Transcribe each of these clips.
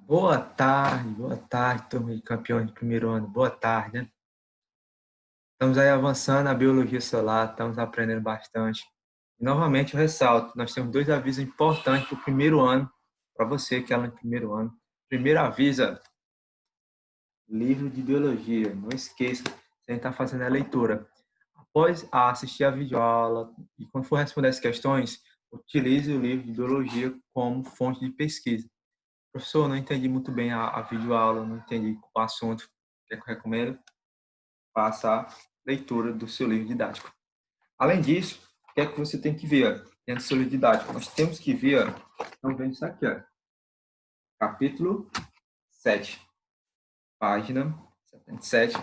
Boa tarde, turma de campeões de primeiro ano. Boa tarde, né? Estamos aí avançando na biologia celular, estamos aprendendo bastante. E, novamente, eu ressalto, nós temos dois avisos importantes para o primeiro ano, para você que é aluno de primeiro ano. Primeiro aviso, livro de biologia. Não esqueça, você está fazendo a leitura. Após assistir a videoaula e quando for responder as questões, utilize o livro de biologia como fonte de pesquisa. Professor, não entendi muito bem a videoaula, não entendi o assunto. O que é que eu recomendo? Faça a leitura do seu livro didático. Além disso, o que é que você tem que ver dentro do seu livro didático? Nós temos que ver, estamos vendo isso aqui, capítulo 7, página 77.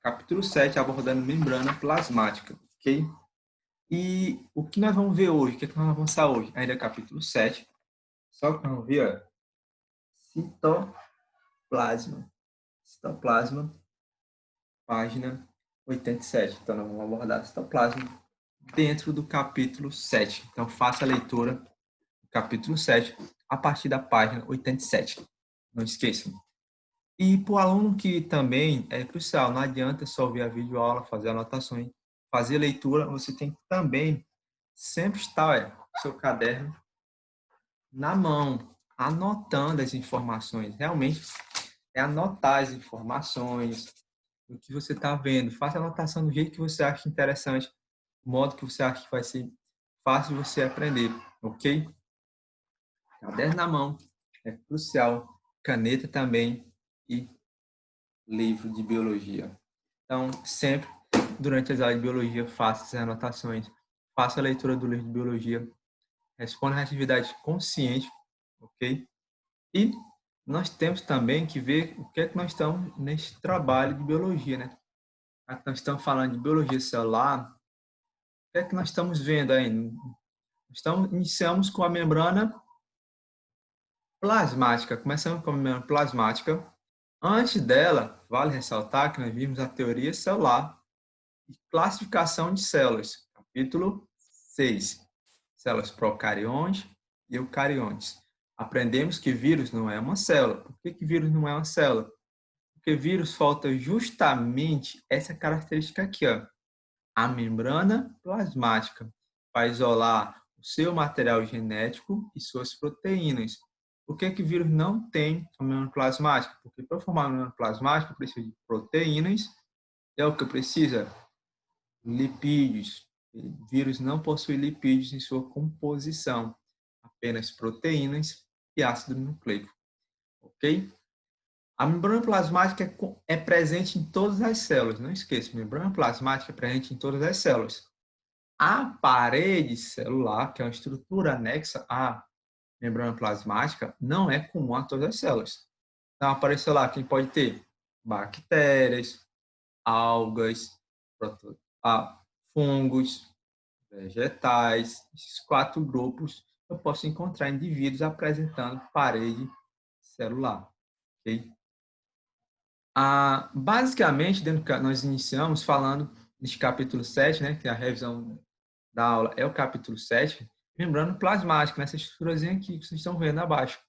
Capítulo 7, abordando membrana plasmática, ok? E o que nós vamos ver hoje? O que é que nós vamos avançar hoje? Ainda é capítulo 7, só que nós vamos ver citoplasma. Citoplasma, página 87. Então, nós vamos abordar citoplasma dentro do capítulo 7. Então, faça a leitura do capítulo 7 a partir da página 87. Não esqueçam. E para o aluno que também é crucial, não adianta só ver a videoaula, fazer anotações, fazer leitura, você tem que também sempre estar seu caderno na mão, anotando as informações. Realmente, é anotar as informações, o que você está vendo. Faça a anotação do jeito que você acha interessante, do modo que você acha que vai ser fácil de você aprender, ok? Caderno na mão é crucial, caneta também e livro de biologia. Então, sempre durante as aulas de biologia, faça essas anotações, faça a leitura do livro de biologia, responda a atividade consciente, ok? E nós temos também que ver o que é que nós estamos nesse trabalho de biologia, né? Nós estamos falando de biologia celular, o que é que nós estamos vendo aí? Iniciamos com a membrana plasmática. Começamos com a membrana plasmática. Antes dela, vale ressaltar que nós vimos a teoria celular e classificação de células. Capítulo 6. Células procariontes e eucariontes. Aprendemos que vírus não é uma célula. Por que vírus não é uma célula? Porque vírus falta justamente essa característica aqui, a membrana plasmática, para isolar o seu material genético e suas proteínas. Por que vírus não tem a membrana plasmática? Porque para formar a membrana plasmática precisa de proteínas, é o que precisa? Lipídios. O vírus não possui lipídios em sua composição, apenas proteínas e ácido nucleico. Ok? A membrana plasmática é presente em todas as células. Não esqueça, a membrana plasmática é presente em todas as células. A parede celular, que é uma estrutura anexa à membrana plasmática, não é comum a todas as células. Então, a parede celular, quem pode ter? Bactérias, algas, fungos, vegetais. Esses 4 grupos eu posso encontrar indivíduos apresentando parede celular. Okay? Basicamente, nós iniciamos falando neste capítulo 7, né, que é a revisão da aula é o capítulo 7, membrana plasmática, nessa estruturazinha aqui que vocês estão vendo abaixo.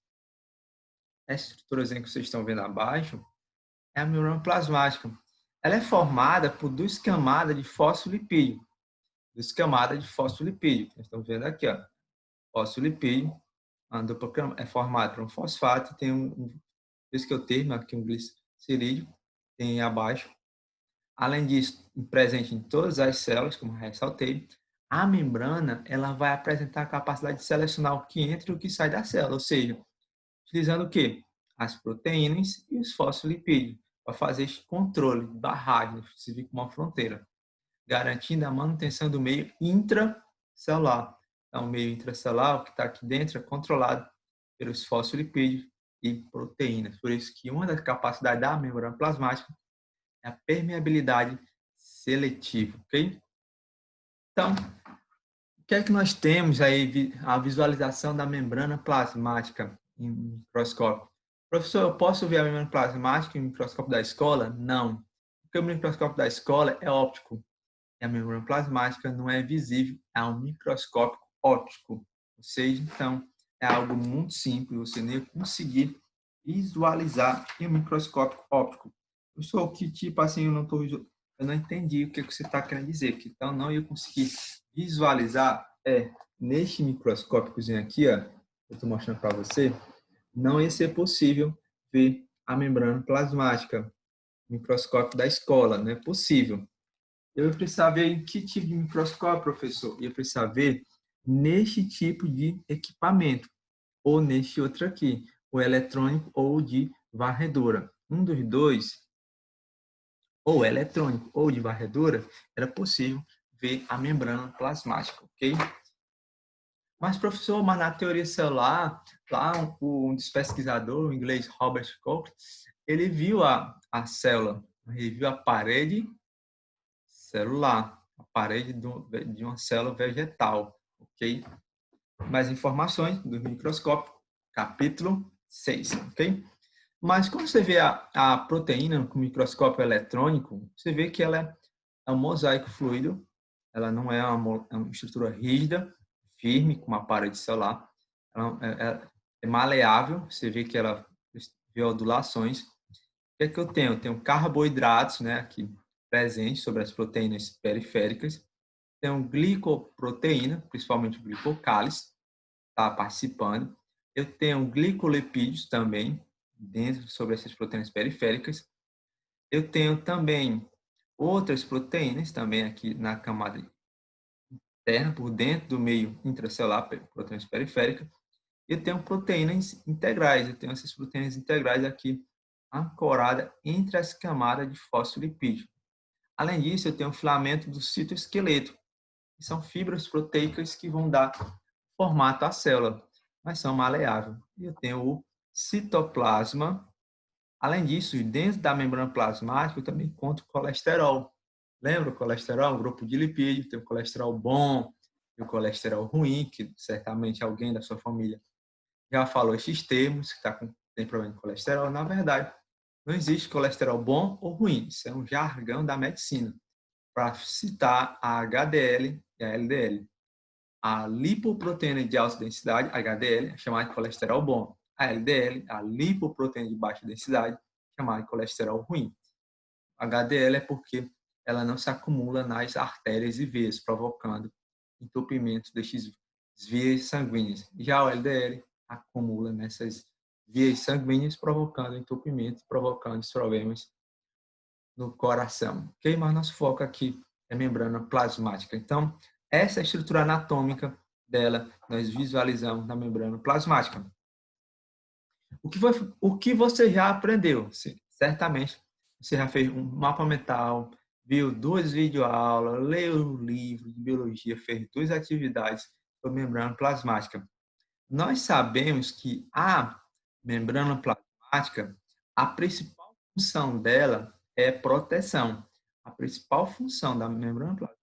Essa estruturazinha que vocês estão vendo abaixo é a membrana plasmática. Ela é formada por 2 camadas de fosfolipídio. 2 camadas de fosfolipídio. Nós estamos vendo aqui, fosfolipídio, é formado por um fosfato, tem esse que é o termo, aqui um glicerídeo, tem abaixo. Além disso, presente em todas as células, como ressaltei, a membrana ela vai apresentar a capacidade de selecionar o que entra e o que sai da célula, ou seja, utilizando o quê? As proteínas e os fosfolipídios, para fazer este controle, barragem, servir como uma fronteira, garantindo a manutenção do meio intracelular. Então, o meio intracelular, o que está aqui dentro, é controlado pelos fosfolipídios e proteínas. Por isso que uma das capacidades da membrana plasmática é a permeabilidade seletiva, ok? Então, o que é que nós temos aí? A visualização da membrana plasmática em microscópio. Professor, eu posso ver a membrana plasmática em microscópio da escola? Não, porque o microscópio da escola é óptico e a membrana plasmática não é visível a um microscópio óptico. Ou seja, então, é algo muito simples, você nem conseguir visualizar em um microscópio óptico. Professor, que tipo assim, eu não entendi o que você está querendo dizer, que então não ia conseguir visualizar neste microscópiozinho aqui, ó, eu estou mostrando para você, não ia ser possível ver a membrana plasmática, microscópio da escola, não é possível. Eu ia precisar ver em que tipo de microscópio, professor? Eu ia precisar ver neste tipo de equipamento, ou neste outro aqui, o eletrônico ou de varredura. Um dos dois, ou eletrônico ou de varredura, era possível ver a membrana plasmática, ok? Mas, professor, mas na teoria celular, lá um dos pesquisadores, o inglês Robert Koch, ele viu a célula, ele viu a parede celular, a parede de uma célula vegetal, ok? Mais informações do microscópio, capítulo 6, ok? Mas quando você vê a proteína com microscópio eletrônico, você vê que ela é um mosaico fluido, ela não é uma estrutura rígida, firme, com uma parede celular, ela é maleável, você vê que ela vê ondulações. O que é que eu tenho? Eu tenho carboidratos, né, aqui presentes sobre as proteínas periféricas, tenho glicoproteína, principalmente o glicocálice, está participando. Eu tenho glicolipídios também, dentro sobre essas proteínas periféricas. Eu tenho também outras proteínas também aqui na camada interna, por dentro do meio intracelular, proteínas periféricas. Eu tenho proteínas integrais, eu tenho essas proteínas integrais aqui ancoradas entre as camadas de fosfolipídio. Além disso, eu tenho o filamento do citoesqueleto, que são fibras proteicas que vão dar formato à célula, mas são maleáveis. E eu tenho o citoplasma. Além disso, dentro da membrana plasmática, eu também encontro colesterol. Lembra o colesterol? Um grupo de lipídios, tem o colesterol bom e o colesterol ruim, que certamente alguém da sua família já falou esses termos, que tem problema de colesterol. Na verdade, não existe colesterol bom ou ruim. Isso é um jargão da medicina para citar a HDL e a LDL. A lipoproteína de alta densidade, HDL, é chamada de colesterol bom. A LDL, a lipoproteína de baixa densidade, chamada de colesterol ruim. HDL é porque ela não se acumula nas artérias e veias, provocando entupimento destas vias sanguíneas. Já o LDL acumula nessas vias sanguíneas, provocando entupimento, provocando problemas no coração. Ok? Mas nosso foco aqui é membrana plasmática. Então, essa é a estrutura anatômica dela, nós visualizamos na membrana plasmática. O que você já aprendeu? Certamente, você já fez um mapa mental, viu 2 videoaulas, leu o livro de biologia, fez 2 atividades sobre membrana plasmática. Nós sabemos que a membrana plasmática, a principal função dela é proteção. A principal função da membrana plasmática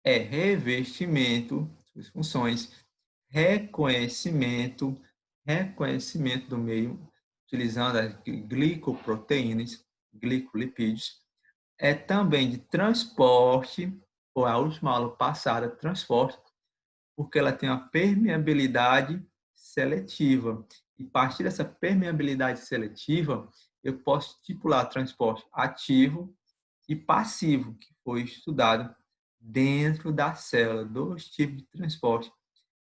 é revestimento, suas funções, reconhecimento do meio, utilizando as glicoproteínas, glicolipídios, é também de transporte, ou a última aula passada, transporte, porque ela tem uma permeabilidade seletiva. E a partir dessa permeabilidade seletiva, eu posso estipular transporte ativo e passivo, que foi estudado dentro da célula, 2 tipos de transporte,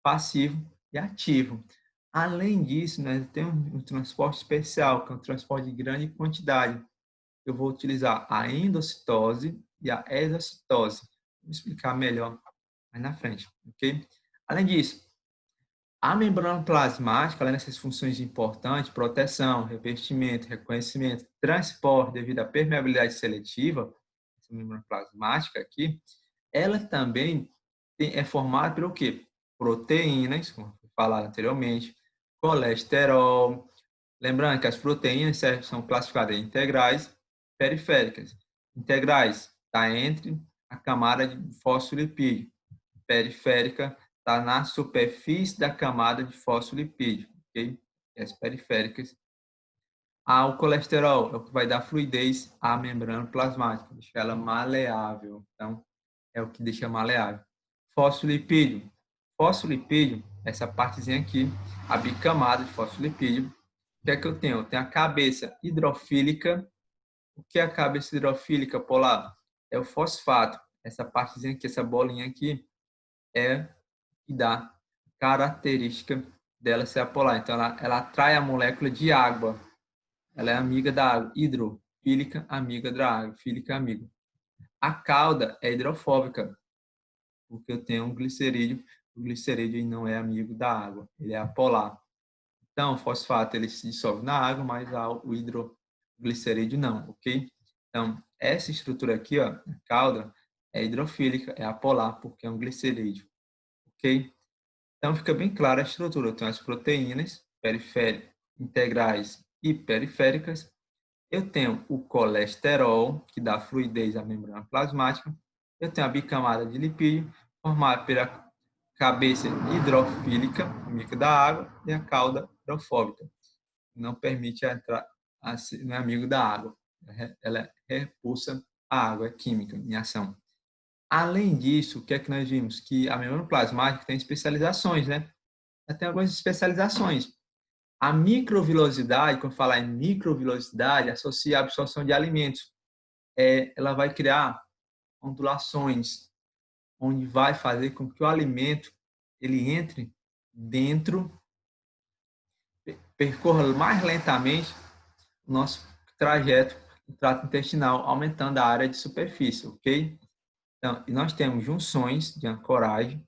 passivo e ativo. Além disso, nós temos um transporte especial, que é um transporte de grande quantidade. Eu vou utilizar a endocitose e a exocitose. Vou explicar melhor mais na frente, ok? Além disso, a membrana plasmática, além dessas funções importantes, proteção, revestimento, reconhecimento, transporte devido à permeabilidade seletiva, essa membrana plasmática aqui, ela também é formada por o quê? Proteínas, como foi falado anteriormente, colesterol. Lembrando que as proteínas são classificadas em integrais, periféricas. Integrais está entre a camada de fosfolipídio. Periférica está na superfície da camada de fosfolipídio, ok? As periféricas. O colesterol é o que vai dar fluidez à membrana plasmática, deixar ela maleável. Então, é o que deixa maleável. Fosfolipídio. Fosfolipídio essa partezinha aqui, a bicamada de fosfolipídio. O que é que eu tenho? Eu tenho a cabeça hidrofílica. O que é a cabeça hidrofílica polar? É o fosfato. Essa partezinha aqui, essa bolinha aqui, é que dá característica dela ser apolar. Então, ela atrai a molécula de água. Ela é amiga da água. Hidrofílica, amiga da água. Fílica, amiga. A cauda é hidrofóbica, porque eu tenho um glicerídeo. O glicerídeo não é amigo da água. Ele é apolar. Então, o fosfato ele se dissolve na água, mas o hidroglicerídeo não, ok? Então, essa estrutura aqui, ó, a cauda, é hidrofílica, é apolar, porque é um glicerídeo, ok? Então, fica bem clara a estrutura. Eu tenho as proteínas periféricas, integrais e periféricas. Eu tenho o colesterol, que dá fluidez à membrana plasmática. Eu tenho a bicamada de lipídio, formada pela cabeça hidrofílica, amiga da água, e a cauda hidrofóbica. Não permite entrar, não é amigo da água. Ela repulsa a água, é química em ação. Além disso, o que é que nós vimos? Que a membrana plasmática tem especializações, né? Ela tem algumas especializações. A microvilosidade, quando falar em microvilosidade, associa a absorção de alimentos. Ela vai criar ondulações, onde vai fazer com que o alimento ele entre dentro, percorra mais lentamente o nosso trajeto do trato intestinal, aumentando a área de superfície, ok? Então, e nós temos junções de ancoragem,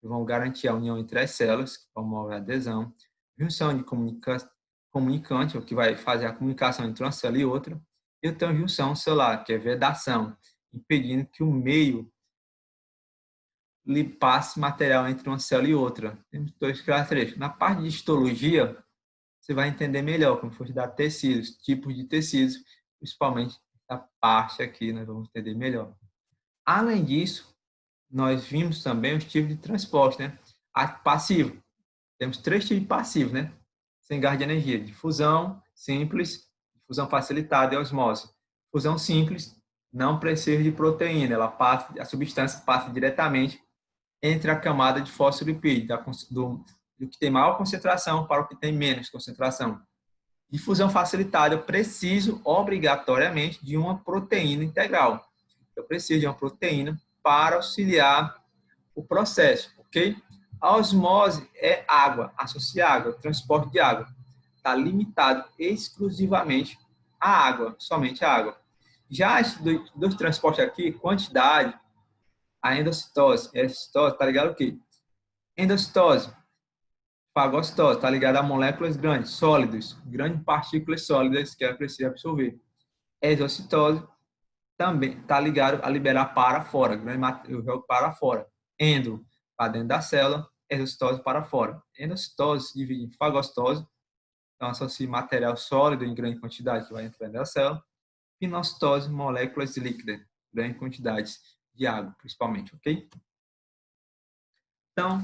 que vão garantir a união entre as células, que promovem a adesão, junção de comunicante, o que vai fazer a comunicação entre uma célula e outra, e eu tenho junção celular, que é vedação, impedindo que o meio lhe passe material entre uma célula e outra. Temos dois característicos. Na parte de histologia, você vai entender melhor como for dar tecidos, tipos de tecidos, principalmente a parte aqui, nós vamos entender melhor. Além disso, nós vimos também os tipos de transporte, né? Passivo. Temos três tipos de passivo, né? Sem gás de energia: difusão simples, difusão facilitada e osmose. Difusão simples não precisa de proteína, a substância passa diretamente entre a camada de fosfolipídio, do que tem maior concentração para o que tem menos concentração. Difusão facilitada, eu preciso obrigatoriamente de uma proteína integral. Eu preciso de uma proteína para auxiliar o processo, ok? A osmose é água, associa água, transporte de água. Está limitado exclusivamente à água, somente à água. Já esses dois transportes aqui, quantidade, a endocitose. Endocitose, tá ligado o quê? Endocitose, fagocitose, tá ligado a moléculas grandes, sólidos, grandes partículas sólidas que ela precisa absorver. Exocitose também está ligado a liberar para fora, eu jogo para fora. Endo, para dentro da célula, exocitose para fora. Endocitose se divide em fagocitose, então associa material sólido em grande quantidade que vai entrar dentro da célula. Pinocitose, moléculas líquidas, grandes quantidades de água, principalmente, ok? Então,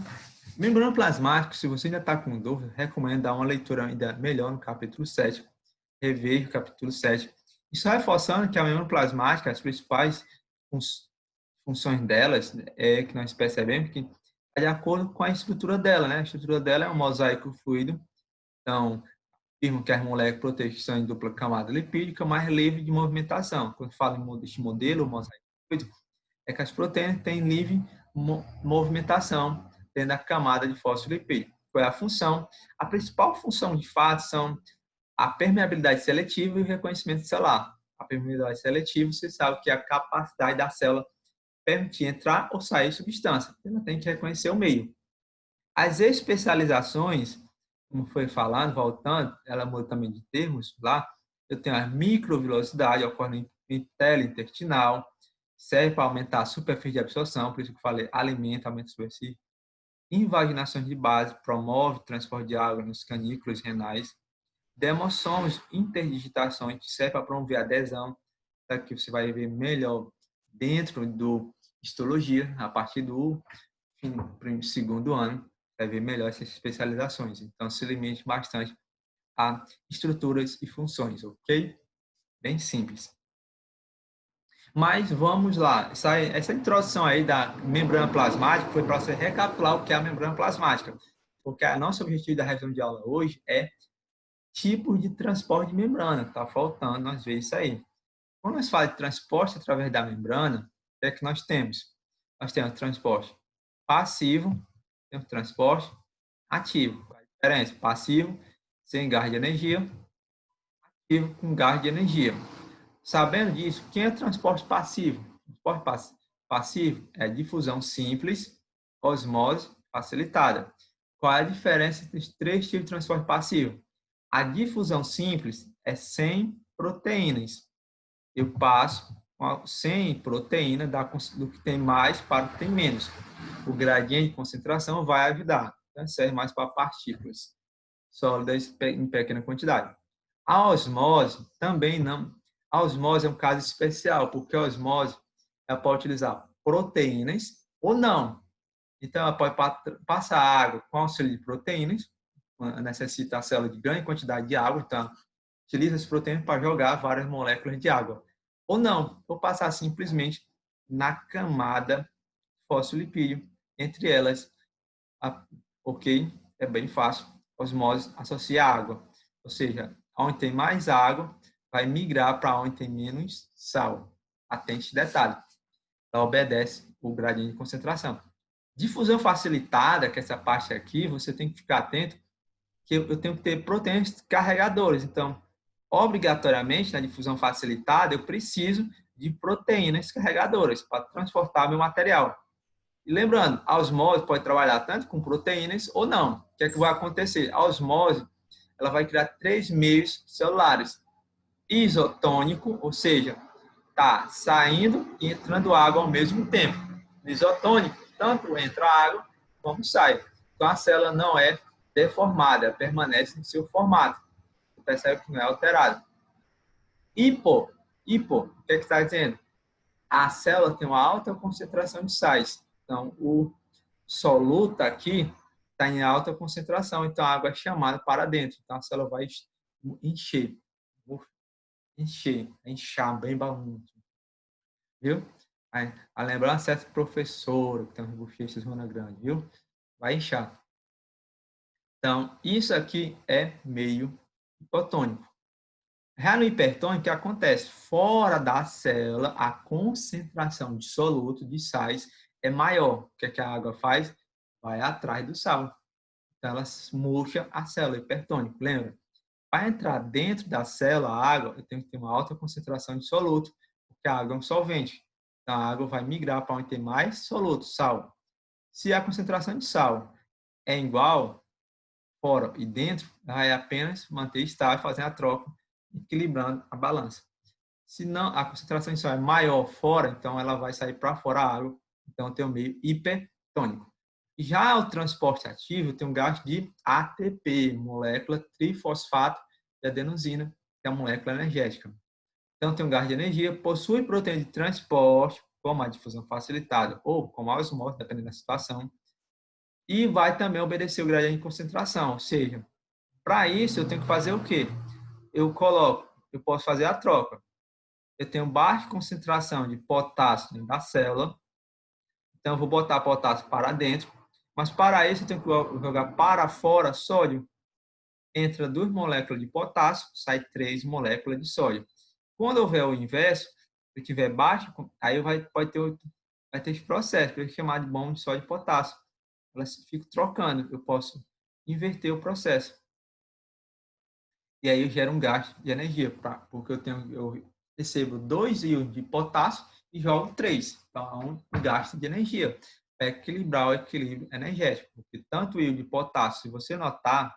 membrana plasmática, se você ainda está com dúvida, recomendo dar uma leitura ainda melhor no capítulo 7, rever o capítulo 7. E só reforçando que a membrana plasmática, as principais funções delas, que nós percebemos que é de acordo com a estrutura dela, né? A estrutura dela é um mosaico fluido, então, afirma que as moléculas proteinas são em dupla camada lipídica, mais livre de movimentação. Quando fala deste modelo, mosaico fluido, é que as proteínas têm livre movimentação dentro da camada de fosfolipídio. Qual é a função? A principal função, de fato, são a permeabilidade seletiva e o reconhecimento celular. A permeabilidade seletiva, você sabe que é a capacidade da célula permitir entrar ou sair substância. Ela tem que reconhecer o meio. As especializações, como foi falando, voltando, ela muda também de termos lá. Eu tenho a microvilosidade, ocorre em tela intestinal, serve para aumentar a superfície de absorção, por isso que eu falei alimento, aumenta a superfície. Invaginações de base, promove o transporte de água nos canículos renais. Demossomos, interdigitações, que serve para promover a adesão, que você vai ver melhor dentro do histologia, a partir do segundo ano, vai ver melhor essas especializações. Então, se limite bastante a estruturas e funções, ok? Bem simples. Mas vamos lá, essa introdução aí da membrana plasmática foi para você recapitular o que é a membrana plasmática, porque o nosso objetivo da revisão de aula hoje é tipos de transporte de membrana, tá faltando nós ver isso aí. Quando nós falamos de transporte através da membrana, o que é que nós temos? Nós temos transporte passivo, temos transporte ativo. Qual a diferença? Passivo, sem gás de energia, ativo com gás de energia. Sabendo disso, quem é transporte passivo? Transporte passivo é difusão simples, osmose facilitada. Qual é a diferença entre os três tipos de transporte passivo? A difusão simples é sem proteínas. Eu passo sem proteína do que tem mais para o que tem menos. O gradiente de concentração vai ajudar. Então, serve mais para partículas sólidas em pequena quantidade. A osmose também não. A osmose é um caso especial, porque a osmose ela pode utilizar proteínas ou não. Então, ela pode passar água com auxílio de proteínas, necessita a célula de grande quantidade de água, então utiliza as proteínas para jogar várias moléculas de água. Ou não, ou passar simplesmente na camada fosfolipídio, entre elas, ok? É bem fácil. Osmose associa água, ou seja, onde tem mais água, vai migrar para onde tem menos sal. Atente detalhe. Ela obedece o gradiente de concentração. Difusão facilitada, que é essa parte aqui, você tem que ficar atento, que eu tenho que ter proteínas carregadores. Então, obrigatoriamente, na difusão facilitada, eu preciso de proteínas carregadoras para transportar meu material. E lembrando, a osmose pode trabalhar tanto com proteínas ou não. O que é que vai acontecer? A osmose ela vai criar três meios celulares. Isotônico, ou seja, está saindo e entrando água ao mesmo tempo. Isotônico, tanto entra água como sai. Então, a célula não é deformada, ela permanece no seu formato. Você percebe que não é alterado. O que está dizendo? A célula tem uma alta concentração de sais. Então, o soluta aqui está em alta concentração, então a água é chamada para dentro. Então, a célula vai inchar bem barulhento. Viu? A lembrar certo professor que tem uns bochechas zona grande, viu? Vai inchar. Então, isso aqui é meio hipotônico. Já no hipertônico, o que acontece? Fora da célula, a concentração de soluto, de sais, é maior. O que é que a água faz? Vai atrás do sal. Então, ela murcha a célula hipertônica. Lembra? Para entrar dentro da célula, a água, eu tenho que ter uma alta concentração de soluto, porque a água é um solvente. Então, a água vai migrar para onde tem mais soluto, sal. Se a concentração de sal é igual, fora e dentro, vai apenas manter estável, fazer a troca, equilibrando a balança. Se não, a concentração de sal é maior fora, então ela vai sair para fora a água, então tem o meio hipertônico. Já o transporte ativo tem um gasto de ATP, molécula trifosfato de adenosina, que é a molécula energética. Então tem um gasto de energia, possui proteína de transporte, como a difusão facilitada ou como a osmose, dependendo da situação, e vai também obedecer o gradiente de concentração, ou seja, para isso eu tenho que fazer o quê? Eu posso fazer a troca. Eu tenho baixa concentração de potássio dentro da célula, então eu vou botar potássio para dentro, mas para isso eu tenho que jogar para fora sódio. Entra 2 moléculas de potássio, sai 3 moléculas de sódio. Quando houver o inverso, se tiver baixo, aí vai ter esse processo, que é chamado de bomba de sódio e potássio. Elas ficam trocando, eu posso inverter o processo. E aí eu gero um gasto de energia, porque eu recebo 2 íons de potássio e jogo 3. Então, um gasto de energia para equilibrar o equilíbrio energético. Porque tanto o íon de potássio, se você notar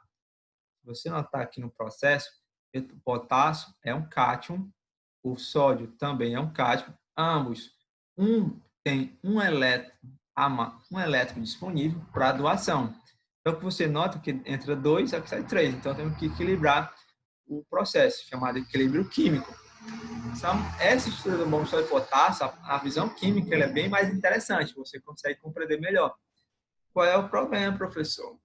aqui no processo, o potássio é um cátion, o sódio também é um cátion, ambos tem um elétron disponível para doação. Então, que você nota que entra 2, aqui sai 3. Então, temos que equilibrar o processo, chamado equilíbrio químico. Então, essa estrutura do bomba de sódio e potássio, a visão química ela é bem mais interessante, você consegue compreender melhor. Qual é o problema, professor?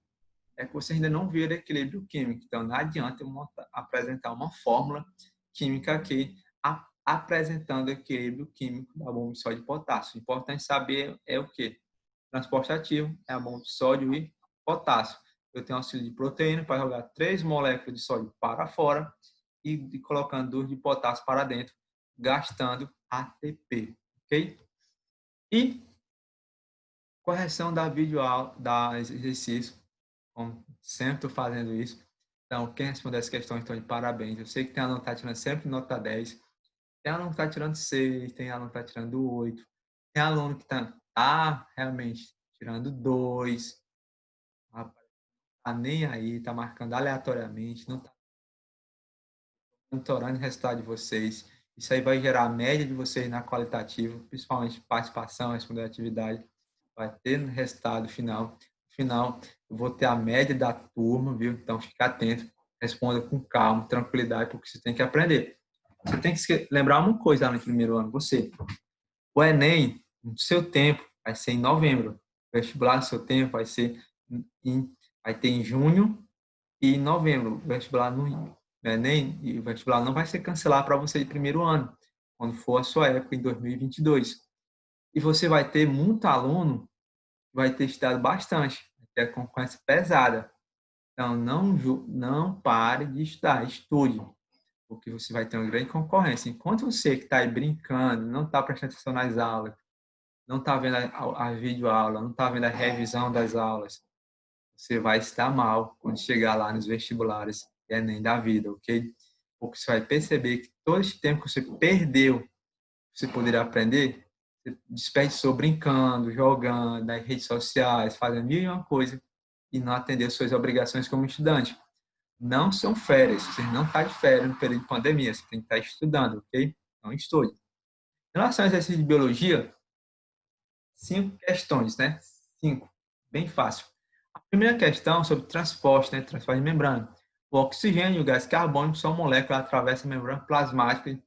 É que você ainda não viu o equilíbrio químico. Então, não adianta eu apresentar uma fórmula química aqui apresentando o equilíbrio químico da bomba de sódio e potássio. O importante saber é o quê? Transporte ativo é a bomba de sódio e potássio. Eu tenho auxílio de proteína para jogar 3 moléculas de sódio para fora e colocando 2 de potássio para dentro, gastando ATP, ok? E correção da videoaula, da exercício, como sempre estou fazendo isso. Então, quem responder essa questão, então, de parabéns. Eu sei que tem aluno que está tirando sempre nota 10, tem aluno que está tirando 6, tem aluno que está tirando 8, tem aluno que está realmente tirando 2, não está nem aí, está marcando aleatoriamente, não está monitorando o resultado de vocês. Isso aí vai gerar a média de vocês na qualitativa, principalmente participação, responsabilidade. Vai ter no resultado final. No final, eu vou ter a média da turma, viu? Então, fique atento, responda com calma, tranquilidade, porque você tem que aprender. Você tem que lembrar uma coisa lá no primeiro ano, o Enem, no seu tempo, vai ser em novembro. O vestibular, no seu tempo, vai ter em junho e em novembro. O vestibular no Enem e o vestibular não vai ser cancelado para você de primeiro ano, quando for a sua época, em 2022. E você vai ter muito aluno, vai ter estudado bastante, vai ter a concorrência pesada. Então, não pare de estudar, estude, porque você vai ter uma grande concorrência. Enquanto você que está aí brincando, não está prestando atenção nas aulas, não está vendo a videoaula, não está vendo a revisão das aulas, você vai estar mal quando chegar lá nos vestibulares e Enem da vida, ok? Porque você vai perceber que todo esse tempo que você perdeu, você poderia aprender, você desperdiçou brincando, jogando, nas redes sociais, fazendo mil e uma coisa e não atendeu suas obrigações como estudante. Não são férias, você não está de férias no período de pandemia, você tem que estar estudando, ok? Então, estude. Em relação ao exercício de biologia, 5 questões, né? 5, bem fácil. A primeira questão sobre transporte, né? Transporte de membrana. O oxigênio e o gás carbônico são moléculas que atravessam a membrana plasmática,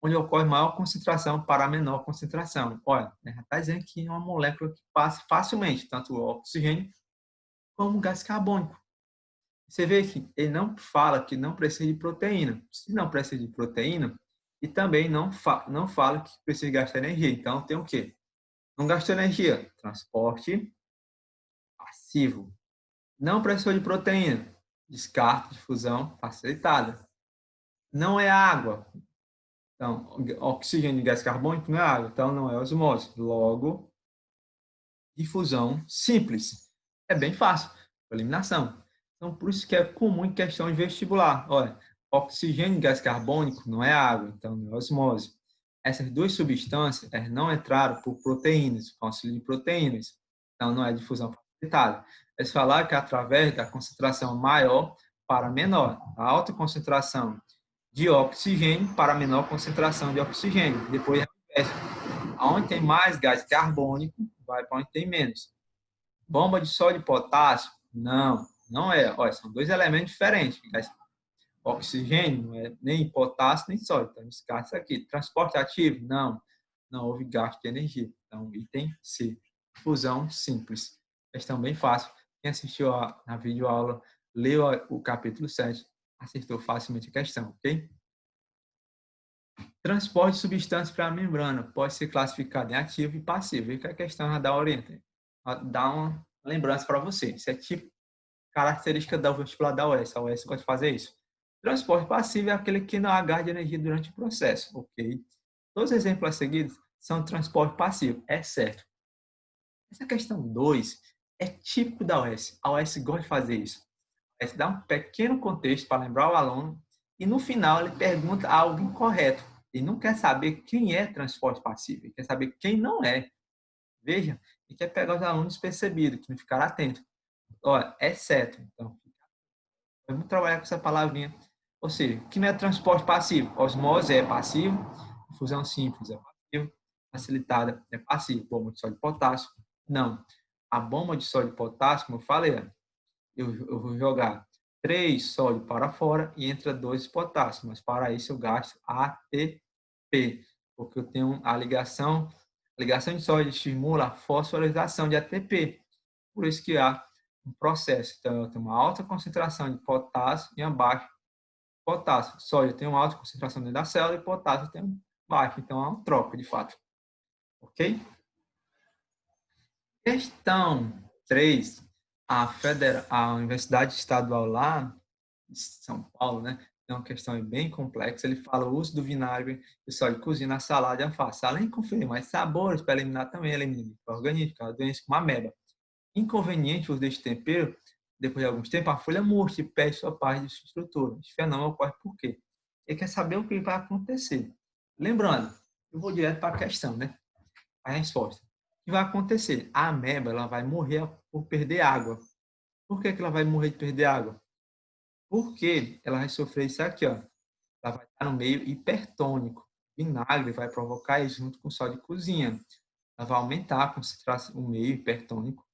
onde ocorre maior concentração para menor concentração. Olha, já está dizendo que é uma molécula que passa facilmente, tanto o oxigênio como o gás carbônico. Você vê que ele não fala que não precisa de proteína. Se não precisa de proteína, e também não fala que precisa gastar energia. Então, tem o quê? Não gastou energia. Transporte passivo. Não precisou de proteína. Descarte de fusão facilitada. Não é água. Então, oxigênio e gás carbônico não é água. Então, não é osmose. Logo, difusão simples. É bem fácil. Eliminação. Então, por isso que é comum em questão de vestibular. Olha, oxigênio e gás carbônico não é água. Então, não é osmose. Essas duas substâncias não entraram por proteínas, por auxílio de proteínas. Então, não é difusão facilitada. Eles falaram que através da concentração maior para menor, a alta concentração de oxigênio para menor concentração de oxigênio. Depois, onde tem mais gás carbônico, vai para onde tem menos. Bomba de sódio e potássio? Não, não é. Olha, são dois elementos diferentes. Oxigênio não é nem potássio nem sódio. Então, descarta isso aqui. Transporte ativo? Não. Não houve gasto de energia. Então, item C. Fusão simples. Questão bem fácil. Quem assistiu na videoaula, leu o capítulo 7, acertou facilmente a questão, ok? Transporte de substâncias para a membrana pode ser classificado em ativo e passivo. E que a questão já dá orienta, dá uma lembrança para você. Isso é tipo característica da vestibular da UES. A UES gosta de fazer isso. Transporte passivo é aquele que não agarra energia durante o processo, ok? Todos os exemplos a seguir são transporte passivo, é certo. Essa questão 2 é típico da UES. A UES gosta de fazer isso. A UES dá um pequeno contexto para lembrar o aluno e no final ele pergunta algo incorreto. Ele não quer saber quem é transporte passivo, ele quer saber quem não é. Veja, ele quer pegar os alunos despercebidos, que não ficaram atentos. Olha, é certo. Então, vamos trabalhar com essa palavrinha. Ou seja, o que não é transporte passivo? Osmose é passivo, fusão simples é passivo, facilitada é passivo. Bomba de sódio e potássio, não. A bomba de sódio e potássio, como eu falei, eu vou jogar 3 sódio para fora e entra 2 potássio, mas para isso eu gasto ATP, porque eu tenho a ligação de sódio estimula a fosforilação de ATP, por isso que há um processo. Então, eu tenho uma alta concentração de potássio e uma baixa potássio. Sódio tem uma alta concentração dentro da célula e potássio tem baixo. Então, é uma troca, de fato. Ok? Questão 3. A Universidade Estadual lá de São Paulo, né? É uma questão bem complexa. Ele fala o uso do vinagre e sódio de cozinha na salada e alface. Além de conferir mais sabores para eliminar também elimina micro-organismos, doenças como a ameba. Inconveniente o uso deste tempero, depois de alguns tempos, a folha murcha e perde sua parte de sua estrutura. Esse fenômeno ocorre por quê? Ele quer saber o que vai acontecer. Lembrando, eu vou direto para a questão, né? A resposta. O que vai acontecer? A ameba ela vai morrer por perder água. Por que ela vai morrer de perder água? Porque ela vai sofrer isso aqui, ó. Ela vai estar no meio hipertônico. Vinagre vai provocar isso junto com sal de cozinha. Ela vai aumentar a concentração, o meio hipertônico.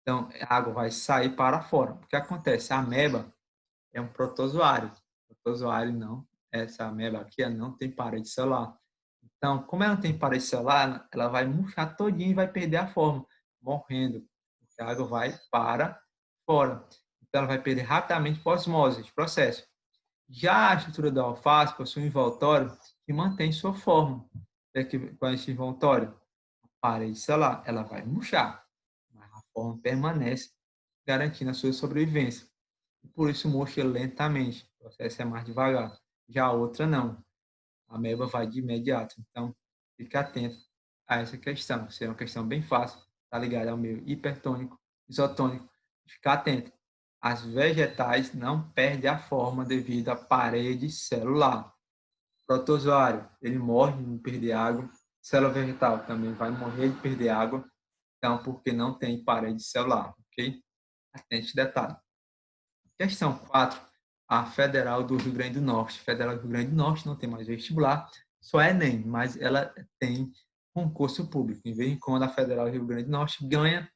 Então, a água vai sair para fora. O que acontece? A ameba é um protozoário. Protozoário não. Essa ameba aqui não tem parede celular. Então, como ela não tem parede celular, ela vai murchar todinha e vai perder a forma, morrendo. Porque a água vai para fora. Então, ela vai perder rapidamente por osmose, esse processo. Já a estrutura da alface possui um envoltório que mantém sua forma. Com esse envoltório, a parede celular, ela vai murchar, mas a forma permanece, garantindo a sua sobrevivência. E por isso murcha lentamente, o processo é mais devagar. Já a outra não, a ameba vai de imediato. Então, fique atento a essa questão. Isso é uma questão bem fácil, está ligada ao meio hipertônico, isotônico. Ficar atento. As vegetais não perdem a forma devido à parede celular. Protozoário, ele morre de perder água. Célula vegetal também vai morrer de perder água. Então, porque não tem parede celular, ok? Atente detalhe. Questão 4. A Federal do Rio Grande do Norte. Federal do Rio Grande do Norte não tem mais vestibular, só é Enem, mas ela tem concurso público. Em vez de quando a Federal do Rio Grande do Norte ganha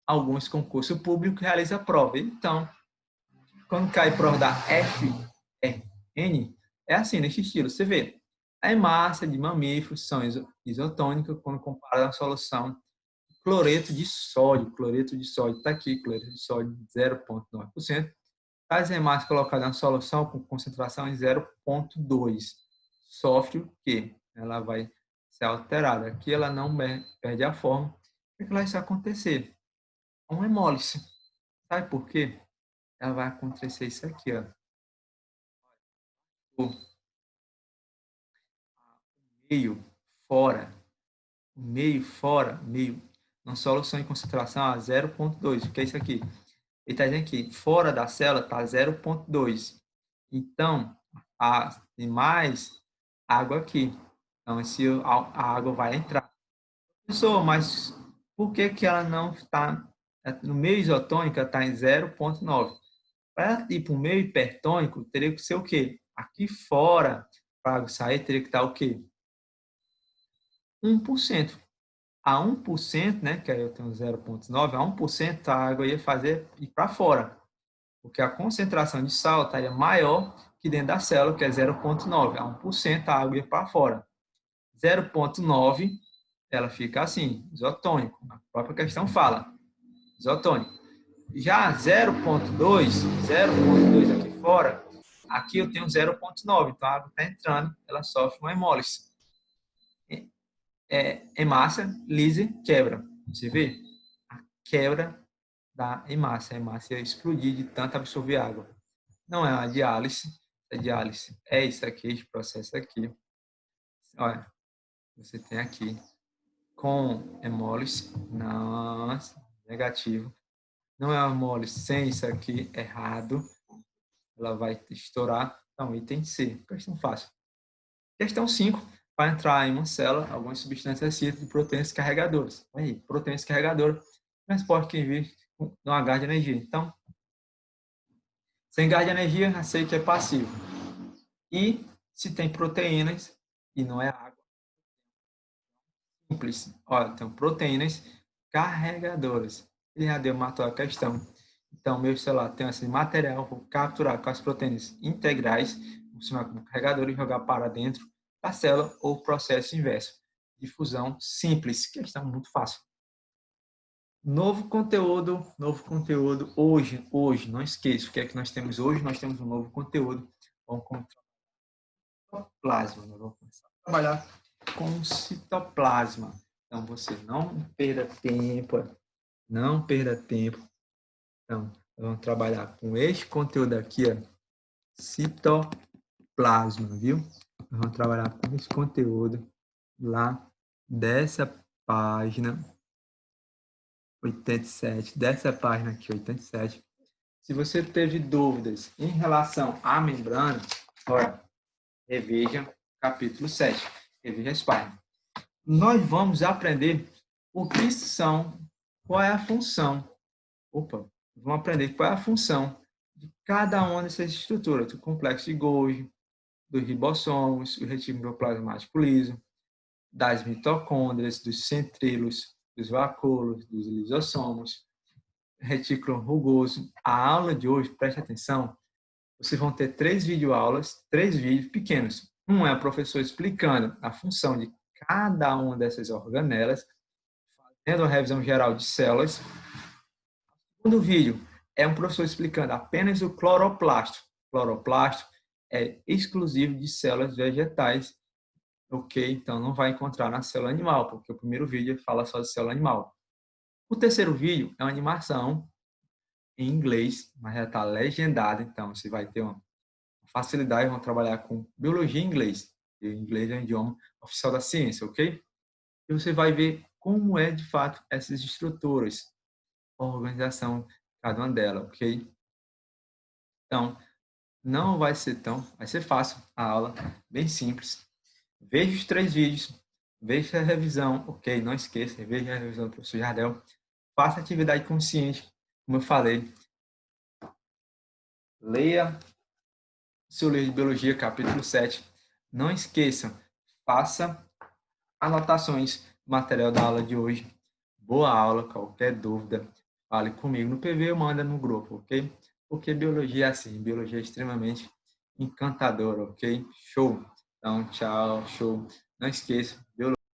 alguns concursos públicos e realiza prova. Então, quando cai prova da FRN, é assim, nesse estilo. Você vê, a hemácia de mamíferos são isotônicas quando comparada à solução cloreto de sódio. Cloreto de sódio está aqui, cloreto de sódio 0,9%. Tais hemácias colocadas na solução com concentração em 0,2 sofre o quê? Ela vai ser alterada. Aqui ela não perde a forma. O que vai acontecer? Uma hemólise. Sabe por quê? Ela vai acontecer isso aqui, ó. O meio fora, meio, na solução em concentração a 0,2. O que é isso aqui? Ele está dizendo que fora da célula está 0,2. Então, tem mais água aqui. Então, a água vai entrar. Professor, mas por que, que ela não está no meio isotônico? Está em 0,9. Para ir para o meio hipertônico, teria que ser o quê? Aqui fora, para a água sair, teria que estar o quê? 1%. A 1%, né, que aí eu tenho 0,9, a 1% a água ia fazer ir para fora. Porque a concentração de sal estaria maior que dentro da célula, que é 0,9. A 1% a água ia para fora. 0,9 ela fica assim, isotônico. A própria questão fala, isotônico. Já 0,2 aqui fora, aqui eu tenho 0,9. Então a água está entrando, ela sofre uma hemólise. Hemácia, lise, quebra. Você vê? A quebra da hemácia. A hemácia ia explodir de tanto absorver água. Não é uma diálise. A diálise é isso aqui, esse processo aqui. Olha, você tem aqui com hemólise, nossa, negativo. Não é uma hemólise sem isso aqui, errado. Ela vai estourar. Então, item C. Questão fácil. Questão 5. Para entrar em uma célula, algumas substâncias cítricas de proteínas carregadoras. Aí, proteínas carregadoras, transporte que envia no gás de energia. Então, sem gás de energia, já sei que é passivo. E se tem proteínas e não é água, simples. Olha, tem proteínas carregadoras. Ele já matou a questão. Então, meu celular tem esse material, vou capturar com as proteínas integrais, funcionar como carregador e jogar para dentro da célula ou processo inverso. Difusão simples, questão muito fácil. Novo conteúdo hoje, não esqueça o que é que nós temos hoje, nós temos um novo conteúdo, vamos começar plasma, vamos começar trabalhar com citoplasma. Então, você não perda tempo, não perda tempo. Então, vamos trabalhar com este conteúdo aqui, ó, citoplasma, viu? Vamos trabalhar com esse conteúdo lá dessa página 87, dessa página aqui, 87. Se você teve dúvidas em relação à membrana, olha, reveja capítulo 7, reveja as páginas. Nós vamos aprender o que são, qual é a função. Vamos aprender qual é a função de cada uma dessas estruturas, do complexo de Golgi, dos ribossomos, o retículo endoplasmático liso, das mitocôndrias, dos centríolos, dos vacúolos, dos lisossomos, retículo rugoso. A aula de hoje, preste atenção, vocês vão ter 3 videoaulas, 3 vídeos pequenos. Um é o professor explicando a função de cada uma dessas organelas, fazendo a revisão geral de células. O segundo vídeo é um professor explicando apenas o cloroplasto. O cloroplasto é exclusivo de células vegetais, ok? Então não vai encontrar na célula animal, porque o primeiro vídeo fala só de célula animal. O terceiro vídeo é uma animação em inglês, mas já está legendada, então você vai ter uma facilidade, vão trabalhar com biologia em inglês. E o inglês é o idioma oficial da ciência, ok? E você vai ver como é de fato essas estruturas, a organização de cada uma delas, ok? Então, não vai ser vai ser fácil a aula, bem simples. Veja os 3 vídeos, veja a revisão, ok? Não esqueça, veja a revisão do professor Jardel. Faça atividade consciente, como eu falei. Leia seu livro de biologia, capítulo 7. Não esqueçam, faça anotações do material da aula de hoje. Boa aula, qualquer dúvida, fale comigo no PV ou manda no grupo, ok? Porque biologia é assim, biologia é extremamente encantadora, ok? Show! Então, tchau, show. Não esqueça, biologia.